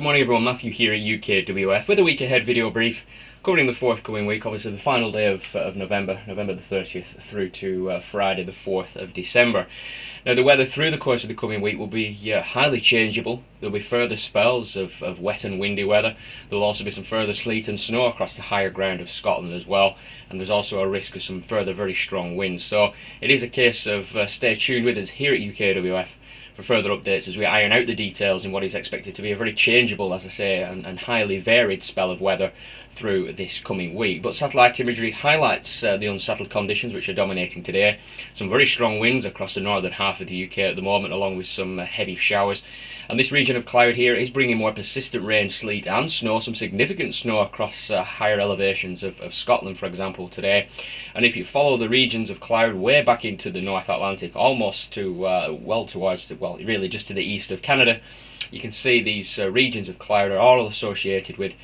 Good morning everyone, Matthew here at UKWF with a week ahead video brief covering the forthcoming week, obviously the final day of November the 30th through to Friday the 4th of December. Now the weather through the course of the coming week will be highly changeable. There'll be further spells of wet and windy weather. There will also be some further sleet and snow across the higher ground of Scotland as well, and there's also a risk of some further very strong winds. So it is a case of stay tuned with us here at UKWF for further updates as we iron out the details in what is expected to be a very changeable, as I say, and highly varied spell of weather through this coming week. But satellite imagery highlights the unsettled conditions which are dominating today. Some very strong winds across the northern half of the UK at the moment, along with some heavy showers. And this region of cloud here is bringing more persistent rain, sleet and snow, some significant snow across higher elevations of Scotland, for example, today. And if you follow the regions of cloud way back into the North Atlantic, almost to, really just to the east of Canada, you can see these regions of cloud are all associated with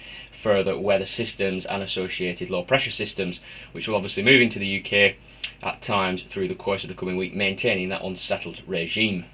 further weather systems and associated low pressure systems, which will obviously move into the UK at times through the course of the coming week, maintaining that unsettled regime.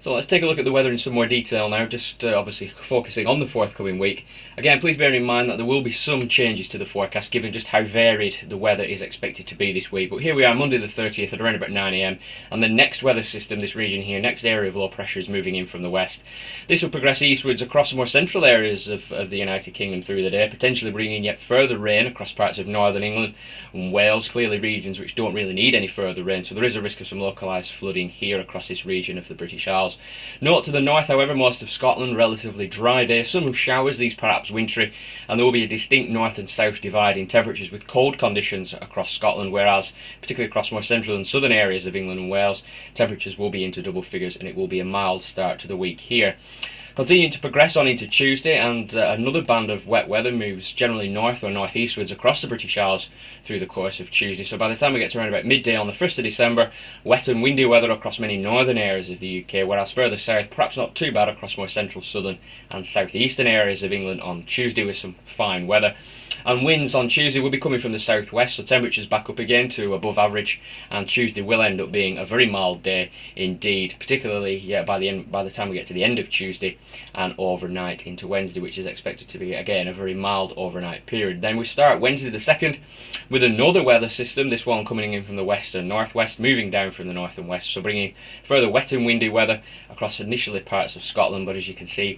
So let's take a look at the weather in some more detail now, just obviously focusing on the forthcoming week. Again, please bear in mind that there will be some changes to the forecast given just how varied the weather is expected to be this week. But here we are, Monday the 30th at around about 9 AM, and the next weather system, this region here, next area of low pressure, is moving in from the west. This will progress eastwards across more central areas of the United Kingdom through the day, potentially bringing yet further rain across parts of northern England and Wales, clearly regions which don't really need any further rain, so there is a risk of some localised flooding here across this region of the British Isles. Note to the north, however, most of Scotland, relatively dry day, some showers, these perhaps wintry, and there will be a distinct north and south divide in temperatures with cold conditions across Scotland, whereas, particularly across more central and southern areas of England and Wales, temperatures will be into double figures and it will be a mild start to the week here. Continuing to progress on into Tuesday, and another band of wet weather moves generally north or northeastwards across the British Isles through the course of Tuesday. So by the time we get to around about midday on the 1st of December, wet and windy weather across many northern areas of the UK, whereas further south, perhaps not too bad across more central, southern and southeastern areas of England on Tuesday with some fine weather. And winds on Tuesday will be coming from the southwest, so temperatures back up again to above average, and Tuesday will end up being a very mild day indeed, particularly by the time we get to the end of Tuesday and overnight into Wednesday, which is expected to be again a very mild overnight period. Then we start Wednesday the 2nd with another weather system, this one coming in from the west and northwest, moving down from the north and west, so bringing further wet and windy weather across initially parts of Scotland, but as you can see,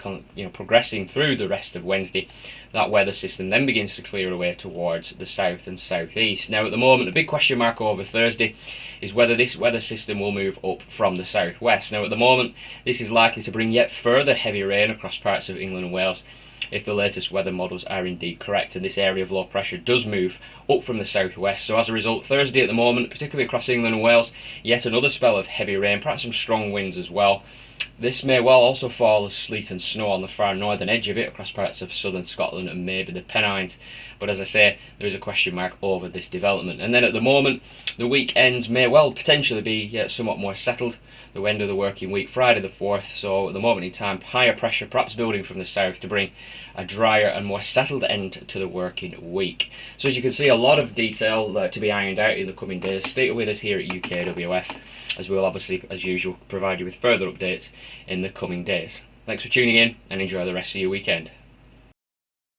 progressing through the rest of Wednesday, that weather system then begins to clear away towards the south and southeast. Now at the moment, the big question mark over Thursday is whether this weather system will move up from the southwest. Now at the moment, this is likely to bring yet further heavy rain across parts of England and Wales if the latest weather models are indeed correct, and this area of low pressure does move up from the southwest. So as a result, Thursday at the moment, particularly across England and Wales, yet another spell of heavy rain, perhaps some strong winds as well. This may well also fall as sleet and snow on the far northern edge of it across parts of southern Scotland and maybe the Pennines, but as I say, there is a question mark over this development. And then at the moment, the weekends may well potentially be somewhat more settled. The end of the working week, Friday the 4th, so at the moment in time, higher pressure perhaps building from the south to bring a drier and more settled end to the working week. So as you can see, a lot of detail to be ironed out in the coming days. Stay with us here at UKWF, as we'll obviously, as usual, provide you with further updates in the coming days. Thanks for tuning in and enjoy the rest of your weekend.